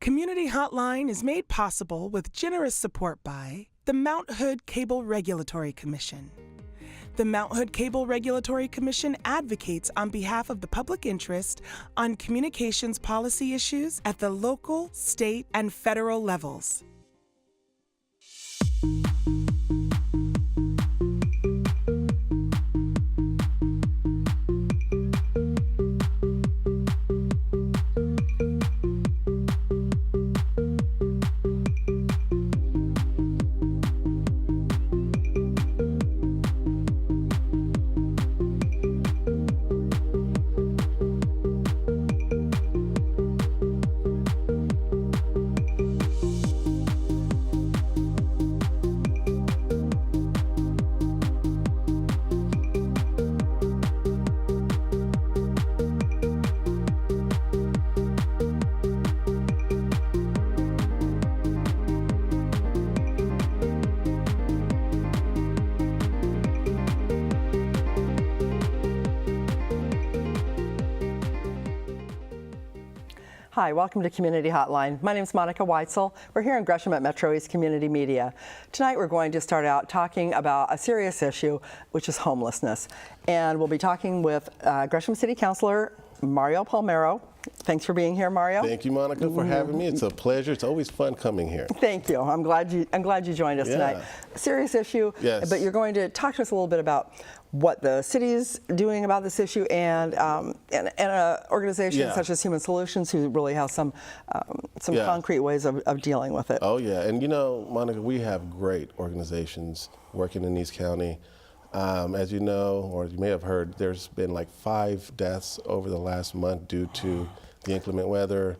Community Hotline is made possible with generous support by the Mount Hood Cable Regulatory Commission. The Mount Hood Cable Regulatory Commission advocates on behalf of the public interest on communications policy issues at the local, state, and federal levels. Hi, welcome to Community Hotline. My name is Monica Weitzel. We're here in Gresham at MetroEast Community Media. Tonight we're going to start out talking about a serious issue, which is homelessness. And we'll be talking with Gresham City Councilor Mario Palmero. Thanks for being here, Mario. Thank you, Monica, for having me. It's a pleasure. It's always fun coming here. Thank you. I'm glad you joined us tonight. Serious issue, yes. But you're going to talk to us a little bit about what the city is doing about this issue, and an organization such as Human Solutions, who really has some concrete ways of dealing with it. Oh yeah, and you know, Monica, we have great organizations working in East County. As you know, or you may have heard, there's been like 5 deaths over the last month due to the inclement weather.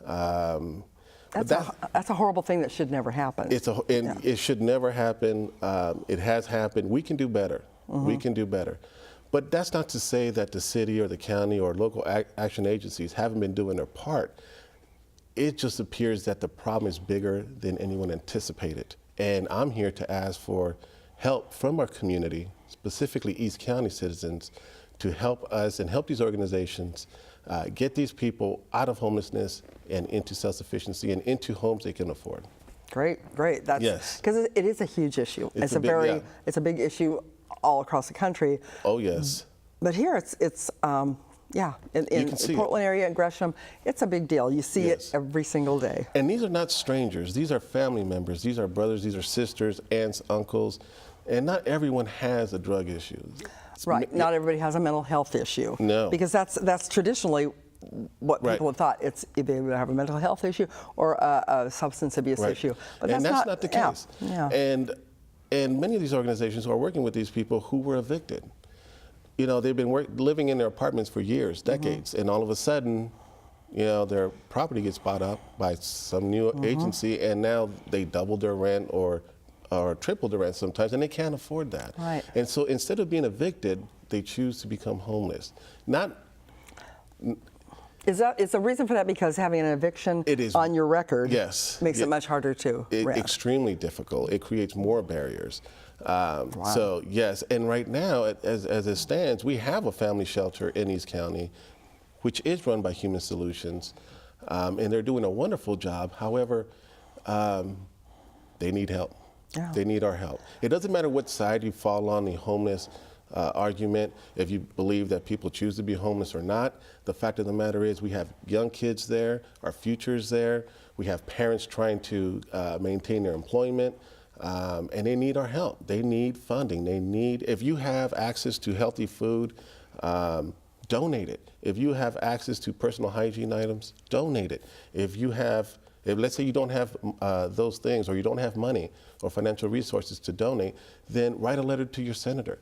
That's a horrible thing that should never happen. It should never happen. It has happened. We can do better. We can do better. But that's not to say that the city or the county or local action agencies haven't been doing their part. It just appears that the problem is bigger than anyone anticipated. And I'm here to ask for help from our community, specifically East County citizens, to help us and help these organizations get these people out of homelessness and into self-sufficiency and into homes they can afford. Great. That's because it is a huge issue. It's a big issue all across the country. Oh yes. But here in the Portland area and Gresham, it's a big deal. You see it every single day. And these are not strangers. These are family members. These are brothers. These are sisters, aunts, uncles. And not everyone has a drug issue. Right. Not everybody has a mental health issue. No. Because that's traditionally what people have thought. It's either they have a mental health issue or a substance abuse issue. But that's not the case. Yeah. And many of these organizations are working with these people who were evicted. You know, they've been living in their apartments for years, decades, and all of a sudden, you know, their property gets bought up by some new agency, and now they doubled their rent or tripled the rent sometimes, and they can't afford that. Right. And so instead of being evicted, they choose to become homeless. Is the reason for that because having an eviction on your record makes it much harder to rent? Extremely difficult. It creates more barriers. So yes, and right now, as it stands, we have a family shelter in East County, which is run by Human Solutions, and they're doing a wonderful job. However, they need help. Yeah. They need our help. It doesn't matter what side you fall on the homeless argument, if you believe that people choose to be homeless or not. The fact of the matter is we have young kids there, our future's there, we have parents trying to maintain their employment, and they need our help. They need funding. If you have access to healthy food, donate it. If you have access to personal hygiene items, donate it. If let's say you don't have those things, or you don't have money or financial resources to donate, then write a letter to your senator.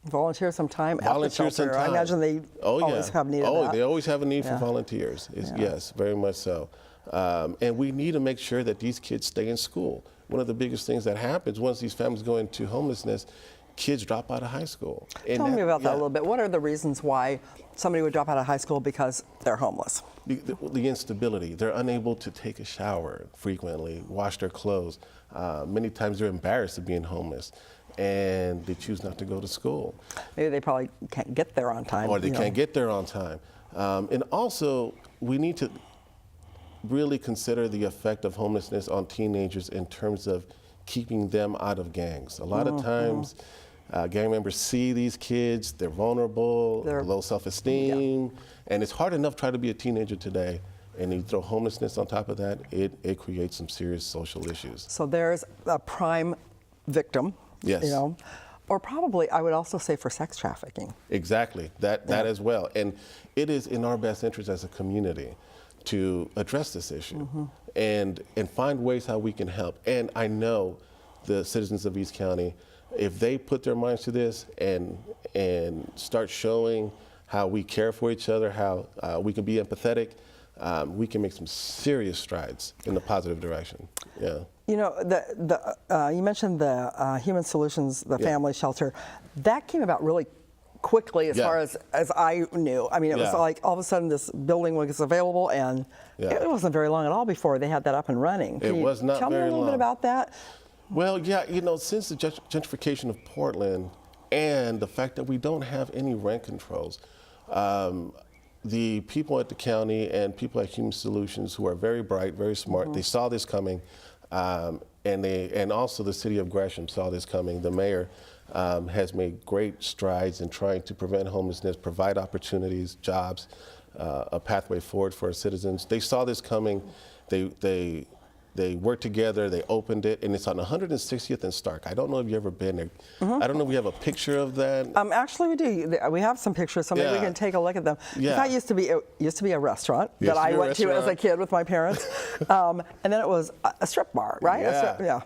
Volunteer some time at the shelter. I imagine they always have need of that. They always have a need for volunteers. Yes, very much so. And we need to make sure that these kids stay in school. One of the biggest things that happens once these families go into homelessness, kids drop out of high school. Tell me about that a little bit. What are the reasons why somebody would drop out of high school because they're homeless? The instability. They're unable to take a shower frequently, wash their clothes. Many times they're embarrassed of being homeless, and they choose not to go to school. Maybe they probably can't get there on time. Or they can't get there on time. And also, we need to, really consider the effect of homelessness on teenagers in terms of keeping them out of gangs. A lot of times, gang members see these kids, they're vulnerable, low self-esteem, and it's hard enough trying to be a teenager today, and you throw homelessness on top of that, it creates some serious social issues. So there's a prime victim, Yes. you know, or probably I would also say for sex trafficking. Exactly, that as well. And it is in our best interest as a community to address this issue and find ways how we can help. And I know the citizens of East County, if they put their minds to this and start showing how we care for each other, how we can be empathetic, we can make some serious strides in the positive direction. Yeah. You know, you mentioned the Human Solutions, the family shelter. That came about really quickly as far as I knew. I mean, it was like all of a sudden this building was available, and it wasn't very long at all before they had that up and running. It was not tell very me a little long. bit about that? Well, yeah, you know, since the gentrification of Portland and the fact that we don't have any rent controls, the people at the county and people at Human Solutions who are very bright, very smart, they saw this coming, and also the city of Gresham saw this coming. The mayor has made great strides in trying to prevent homelessness, provide opportunities, jobs, a pathway forward for our citizens. They saw this coming. They worked together, they opened it, and it's on 160th and Stark. I don't know if you've ever been there. I don't know if we have a picture of that. Actually, we do. We have some pictures, so maybe we can take a look at them. That used to be a restaurant that I went to as a kid with my parents, and then it was a strip bar, right?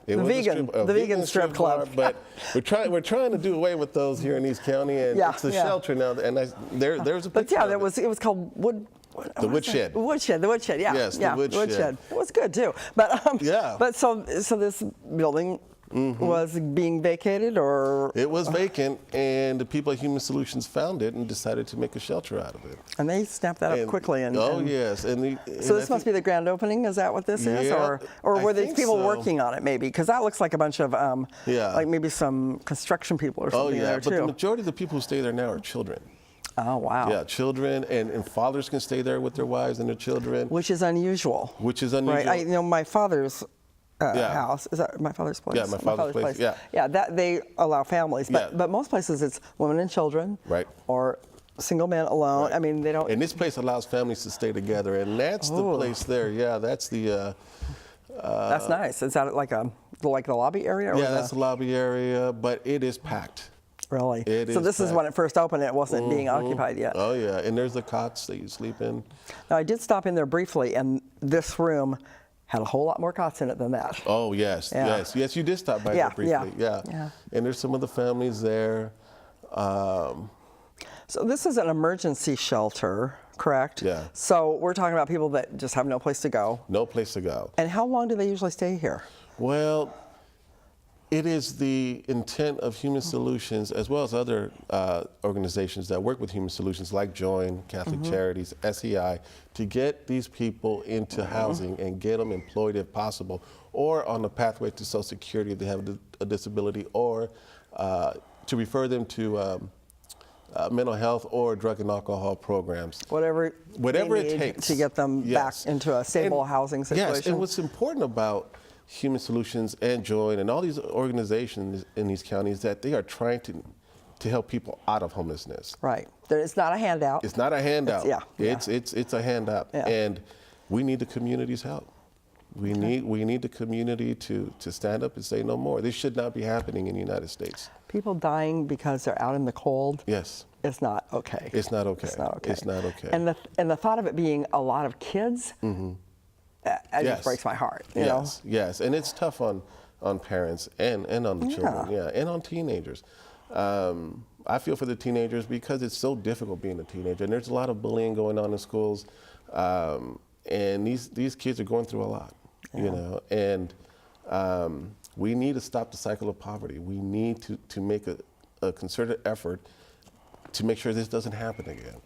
It was the vegan strip club. Bar, but we're trying to do away with those here in East County, and it's a shelter now. And there's a picture. But it was called The Woodshed. The Woodshed, yeah. Yes, the Woodshed. It was good too. But so this building was being vacated, or? It was vacant, and the people at Human Solutions found it and decided to make a shelter out of it. And they snapped that up quickly. Yes. So this must be the grand opening, is that what this is? Or were these people working on it maybe? Because that looks like a bunch of, like maybe some construction people or something there too. But the majority of the people who stay there now are children. Oh, wow. Yeah, children and fathers can stay there with their wives and their children. Which is unusual. Right. My father's house, is that my father's place? Yeah, my father's place. Yeah. Yeah, that they allow families, but most places it's women and children. Right. Or single men alone. Right. I mean, they don't. And this place allows families to stay together, and that's the place there. Yeah, that's the. That's nice. Is that like the lobby area? Or that's the lobby area, but it is packed. Really? So this is when it first opened. It wasn't being occupied yet. Oh yeah, and there's the cots that you sleep in. Now I did stop in there briefly, and this room had a whole lot more cots in it than that. Oh yes, yes. You did stop by there briefly. Yeah. And there's some of the families there. So this is an emergency shelter, correct? Yeah. So we're talking about people that just have no place to go. No place to go. And how long do they usually stay here? Well, it is the intent of Human Solutions, as well as other organizations that work with Human Solutions, like Join, Catholic Charities, SEI, to get these people into housing and get them employed if possible, or on the pathway to Social Security if they have a disability, or to refer them to mental health or drug and alcohol programs. Whatever it takes to get them back into a stable housing situation. Yes, and what's important about Human Solutions and Join and all these organizations in these counties that they are trying to help people out of homelessness. Right. It's not a handout. It's not a handout. It's a handout, Yeah. and we need the community's help. We need the community to stand up and say no more. This should not be happening in the United States. People dying because they're out in the cold. Yes. It's not okay. It's not okay. It's not okay. It's not okay. And the thought of it being a lot of kids. It just breaks my heart. You know? Yes, and it's tough on parents and on the children, and on teenagers. I feel for the teenagers because it's so difficult being a teenager, and there's a lot of bullying going on in schools, and these kids are going through a lot, you know, and we need to stop the cycle of poverty. We need to make a concerted effort to make sure this doesn't happen again.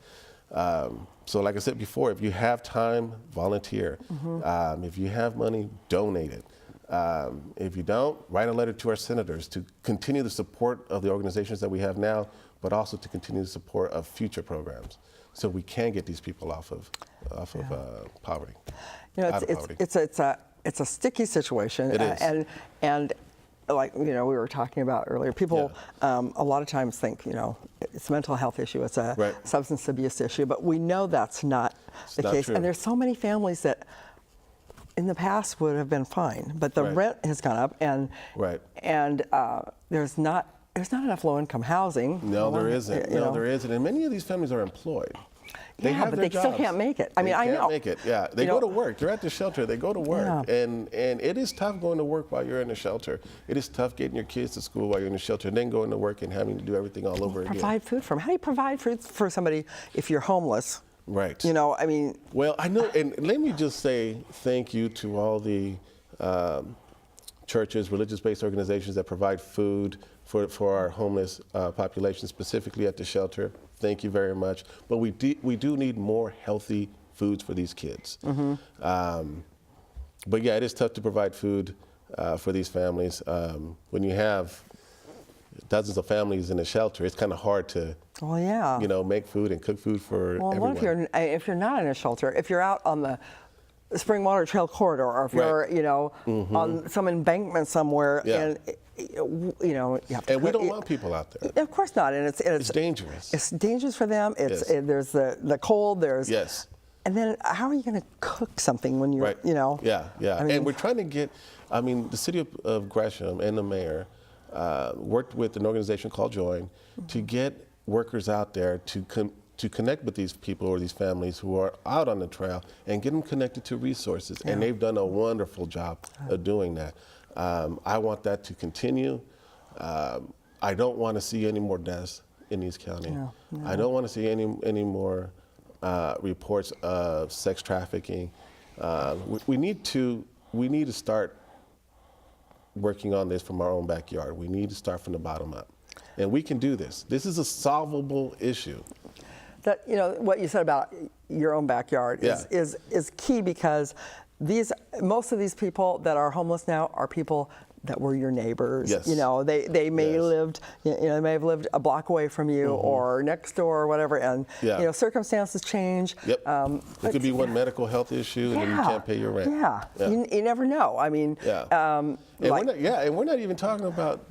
So like I said before, if you have time, volunteer. If you have money, donate it. If you don't, write a letter to our senators to continue the support of the organizations that we have now, but also to continue the support of future programs, so we can get these people off of poverty. You know, it's a sticky situation. It is. And like, you know, we were talking about earlier, people a lot of times think, you know, it's a mental health issue, it's a substance abuse issue, but we know that's not the case. True. And there's so many families that in the past would have been fine, but the rent has gone up, and there's not enough low-income housing. No, there isn't. There isn't. And many of these families are employed. They have but their they still jobs. can't make it. I mean, I know. They can't make it. Yeah, they go to work. They're at the shelter. They go to work, and it is tough going to work while you're in the shelter. It is tough getting your kids to school while you're in the shelter, and then going to work and having to do everything all over again. Provide food for them. How do you provide food for somebody if you're homeless? Right. You know, I mean. Well, I know, and let me just say thank you to all the churches, religious-based organizations that provide food for our homeless population, specifically at the shelter. Thank you very much. But we do need more healthy foods for these kids. But yeah, it is tough to provide food for these families. When you have dozens of families in a shelter, it's kind of hard to make food and cook food for everyone. Well, if you're not in a shelter, if you're out on the Springwater Trail corridor, or if you're, you know, on some embankment somewhere, and you know, you have to. And we don't want people out there. Of course not, and it's dangerous. It's dangerous for them. There's the cold. There's and then how are you going to cook something when you're, you know? I mean, and we're trying to get. I mean, the city of Gresham and the mayor worked with an organization called Join to get workers out there to connect with these people or these families who are out on the trail and get them connected to resources. And they've done a wonderful job of doing that. I want that to continue. I don't want to see any more deaths in East County. I don't want to see any more reports of sex trafficking. We need to start working on this from our own backyard. We need to start from the bottom up. And we can do this. This is a solvable issue. That, you know, what you said about your own backyard is key, because most of these people that are homeless now are people that were your neighbors. You know, they may they may have lived a block away from you or next door or whatever, and you know, circumstances change. It could be one medical health issue, and then you can't pay your rent. You never know. I mean, and we're not even talking about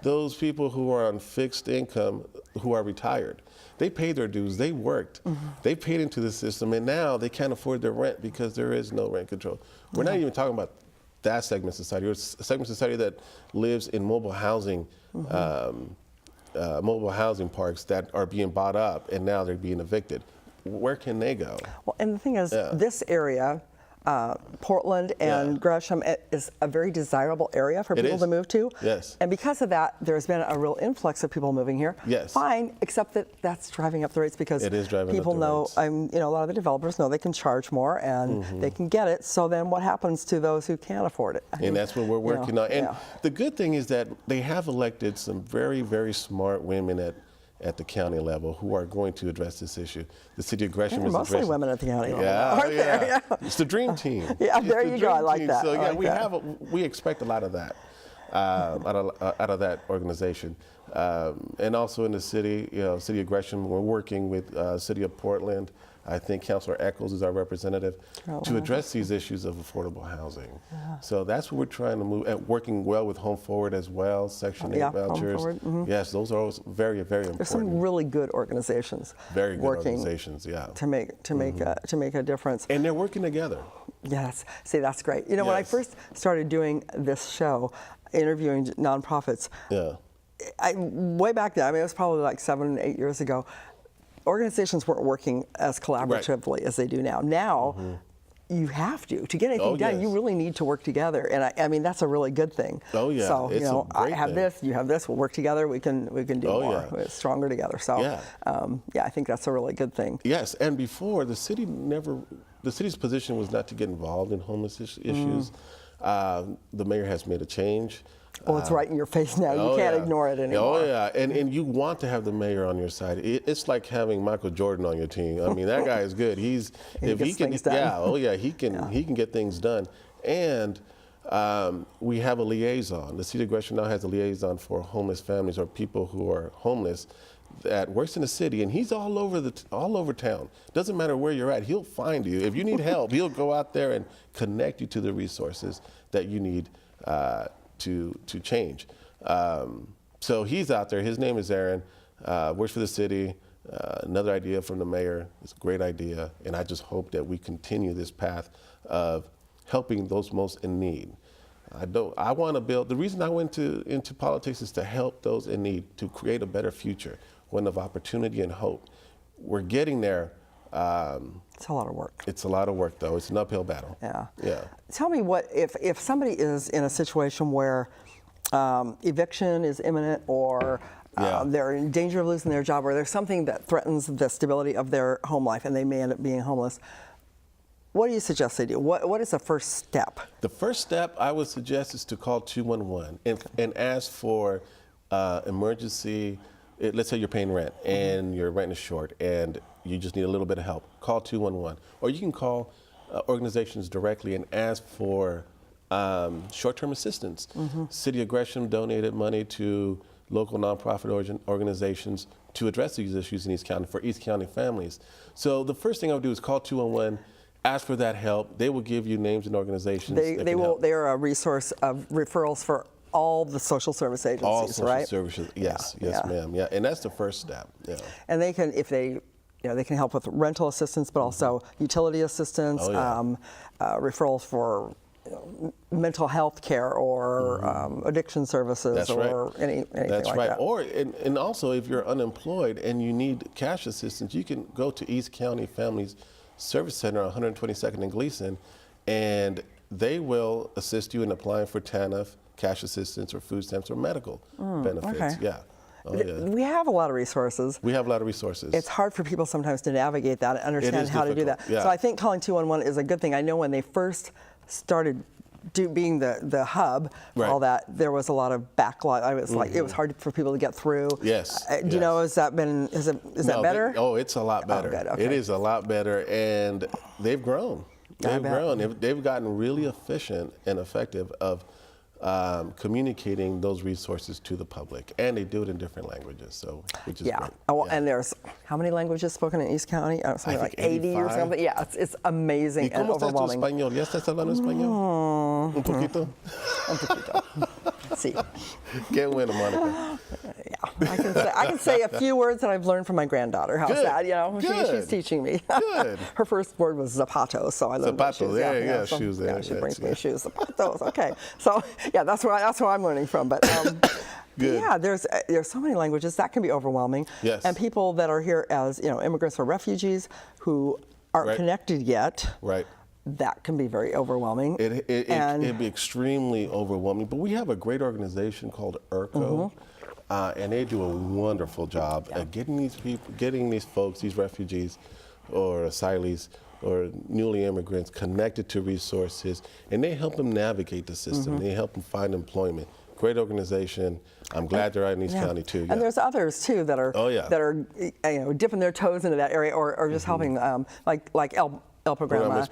those people who are on fixed income, who are retired. They paid their dues, they worked, they paid into the system, and now they can't afford their rent because there is no rent control. We're not even talking about that segment of society. It's a segment of society that lives in mobile housing parks that are being bought up, and now they're being evicted. Where can they go? Well, and the thing is, this area, Portland and Gresham, is a very desirable area for people to move to. And because of that, there's been a real influx of people moving here. Fine, except that that's driving up the rates, because people know, you know, a lot of the developers know they can charge more and they can get it. So then what happens to those who can't afford it? And that's what we're working on. And the good thing is that they have elected some very, very smart women at the county level who are going to address this issue. The city of Gresham is mostly women at the county level. It's the dream team. There you go. I like that. So we expect a lot of that out of that organization, and also in the city, you know, city of Gresham, we're working with city of Portland. I think Councilor Eccles is our representative to address these issues of affordable housing. So that's what we're trying to move at, working well with Home Forward as well, Section 8 vouchers. Yes, those are always very, very important. There's some really good organizations. Very good organizations, to make a difference. And they're working together. Yes, see, that's great. You know, when I first started doing this show, interviewing nonprofits, way back then, I mean, it was probably like 7, 8 years ago, organizations weren't working as collaboratively as they do now. Now, you have to get anything done. You really need to work together, and I mean, that's a really good thing. So you know, I have this, you have this. We'll work together. We can do more. We're stronger together. So I think that's a really good thing. Yes, and before the city's position was not to get involved in homeless issues. The mayor has made a change. Well, it's right in your face now. You can't ignore it anymore. And you want to have the mayor on your side. It's like having Michael Jordan on your team. I mean, that guy is good. He can get things done. He can get things done. And We have a liaison. The city of Gresham now has a liaison for homeless families or people who are homeless that works in the city, and he's all over town. Doesn't matter where you're at, he'll find you. If you need help, he'll go out there and connect you to the resources that you need to change. So he's out there. His name is Aaron. Works for the city. Another idea from the mayor. It's a great idea, and I just hope that we continue this path of helping those most in need. I want to build. The reason I went into politics is to help those in need, to create a better future, one of opportunity and hope. We're getting there. It's a lot of work. It's a lot of work, though. It's an uphill battle. Yeah. Yeah. Tell me what if somebody is in a situation where eviction is imminent, or they're in danger of losing their job, or there's something that threatens the stability of their home life, and they may end up being homeless. What do you suggest they do? What is the first step? The first step I would suggest is to call 211 and ask for emergency. Let's say you're paying rent and your rent is short and you just need a little bit of help. Call 211. Or you can call organizations directly and ask for short-term assistance. City of Gresham donated money to local nonprofit organizations to address these issues in East County for East County families. So the first thing I would do is call 211. Ask for that help. They will give you names and organizations. They will. They are a resource of referrals for all the social service agencies, all social right? services. Yes, yes, ma'am. Yeah, and that's the first step. Yeah. And they can, if they, they can help with rental assistance, but also utility assistance, referrals for mental health care or addiction services, that's or right. anything that's like right. that. Or and also, if you're unemployed and you need cash assistance, you can go to East County Families Service Center on 122nd and Gleason, and they will assist you in applying for TANF, cash assistance, or food stamps, or medical benefits. Okay. Yeah. Oh, yeah. We have a lot of resources. We have a lot of resources. It's hard for people sometimes to navigate that and understand how to do that. Yeah. So I think calling 211 is a good thing. I know when they first started being the hub, all that, there was a lot of backlog. I was like, it was hard for people to get through. Yes. Do you know, is that better? It's a lot better. Oh, good. Okay. It is a lot better, and they've grown. They've grown. They've gotten really efficient and effective of communicating those resources to the public, and they do it in different languages, so which is great. Oh, and there's how many languages spoken in East County? Something like 80 or something. Yeah, it's amazing and overwhelming. ¿Español? ¿Ya estás hablando español? Un poquito. Un poquito. Sí. Qué bueno, Monica. Yeah, I can say a few words that I've learned from my granddaughter. How's that? She's teaching me. Good. Her first word was zapatos, so I learned zapatos. Shoes. Shoes. Yeah, she brings me shoes. Zapatos. Okay, so yeah, that's where I'm learning from. But yeah, there's so many languages that can be overwhelming. Yes. And people that are here as immigrants or refugees who aren't connected yet. Right. That can be very overwhelming. It'd be extremely overwhelming. But we have a great organization called ERCO, and they do a wonderful job at getting these folks, these refugees or asylees or newly immigrants connected to resources, and they help them navigate the system. They help them find employment. Great organization. I'm glad they're out in East County too. Yeah. And there's others too that are dipping their toes into that area or just helping, like El Programa.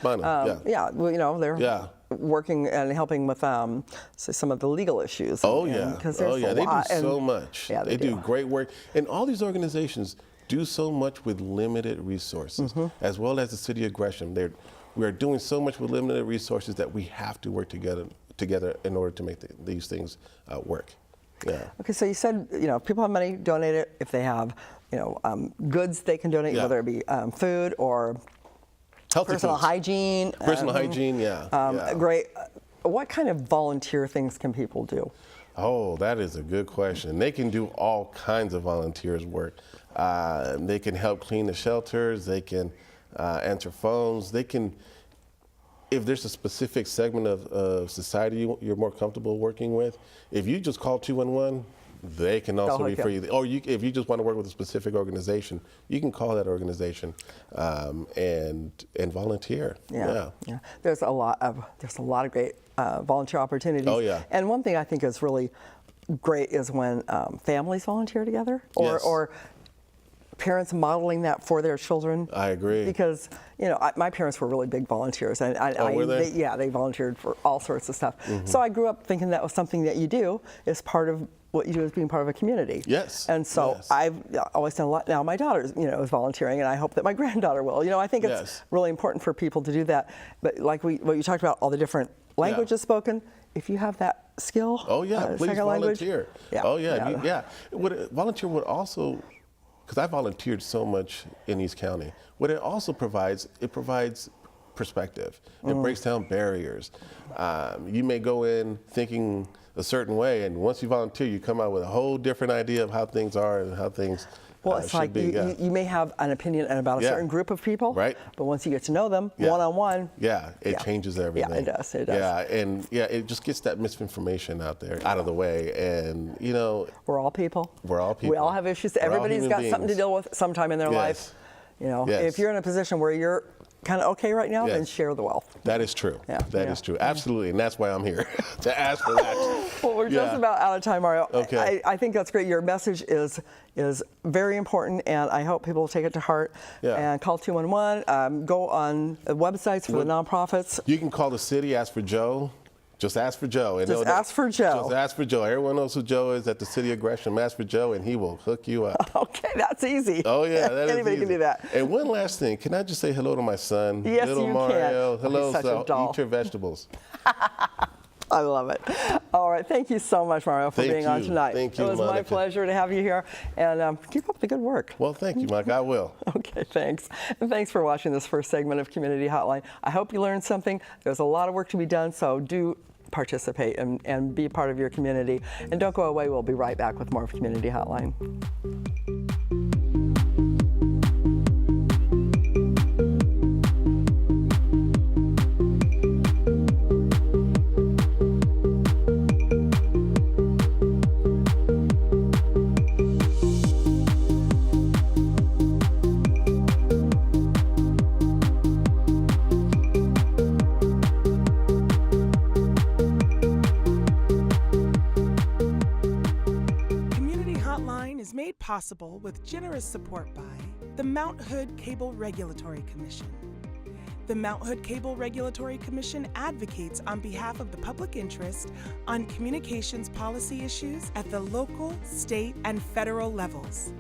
They're working and helping with some of the legal issues. Because they do so much. Yeah, they do great work, and all these organizations do so much with limited resources, as well as the City of Gresham. We are doing so much with limited resources that we have to work together in order to make these things work. Yeah. Okay, so you said people have money, donate it. If they have goods, they can donate, whether it be food or healthy personal foods. Hygiene. Personal hygiene, Great. What kind of volunteer things can people do? Oh, that is a good question. They can do all kinds of volunteers work. They can help clean the shelters. They can answer phones. They can, if there's a specific segment of society you're more comfortable working with, if you just call 211, they can also refer you. Or if you just want to work with a specific organization, you can call that organization and volunteer. Yeah. There's a lot of great volunteer opportunities. Oh yeah. And one thing I think is really great is when families volunteer together, or parents modeling that for their children. I agree. Because, you know, my parents were really big volunteers. And were they? They volunteered for all sorts of stuff. So I grew up thinking that was something that you do as part of what you do as being part of a community. Yes. And so yes. I've always done a lot. Now my daughter's, you know, is volunteering, and I hope that my granddaughter will. You know, I think it's Yes. really important for people to do that. But like what you talked about, all the different languages spoken, if you have that skill, Oh yeah, please second language, volunteer. yeah, Oh yeah, yeah. Volunteer would also, because I volunteered so much in East County. What it also provides, it provides perspective. It breaks down barriers. You may go in thinking a certain way, and once you volunteer, you come out with a whole different idea of how things are and how things Well, it's should like be. you may have an opinion about a Yeah. certain group of people, Right. but once you get to know them Yeah. one-on-one, It changes everything. Yeah, it does. It does. Yeah, and it just gets that misinformation out of the way, and you know, we're all people. We're all people. We all have issues. We're all Everybody's human got something to beings. deal with sometime in their Yes. life. You know, Yes. if you're in a position where you're kind of okay right now, then Yes. share the wealth. That is true. Yeah, That yeah. is true. Absolutely, and that's why I'm here to ask for that. Well, we're just Yeah. about out of time, Mario. Okay. I think that's great. Your message is very important, and I hope people will take it to heart. Yeah. And call 211. Go on the websites for the nonprofits. You can call the city, ask for Joe. Just ask for Joe. And Just ask for Joe. Just ask for Joe. Everyone knows who Joe is at the City of Gresham. Ask for Joe, and he will hook you up. Okay, that's easy. Oh yeah, that is Anybody can easy. do that. And one last thing, can I just say hello to my son, Yes, little you Mario? can. Hello, He's such a doll. eat your vegetables. I love it. All right, thank you so much, Mario, for Thank being on you. tonight. Thank you, It was my Monica. pleasure to have you here, and keep up the good work. Well, thank you, Mike. I will. Okay, thanks. And thanks for watching this first segment of Community Hotline. I hope you learned something. There's a lot of work to be done, so do participate and be part of your community. And don't go away. We'll be right back with more of Community Hotline. Community Hotline is made possible with generous support by the Mount Hood Cable Regulatory Commission. The Mount Hood Cable Regulatory Commission advocates on behalf of the public interest on communications policy issues at the local, state, and federal levels.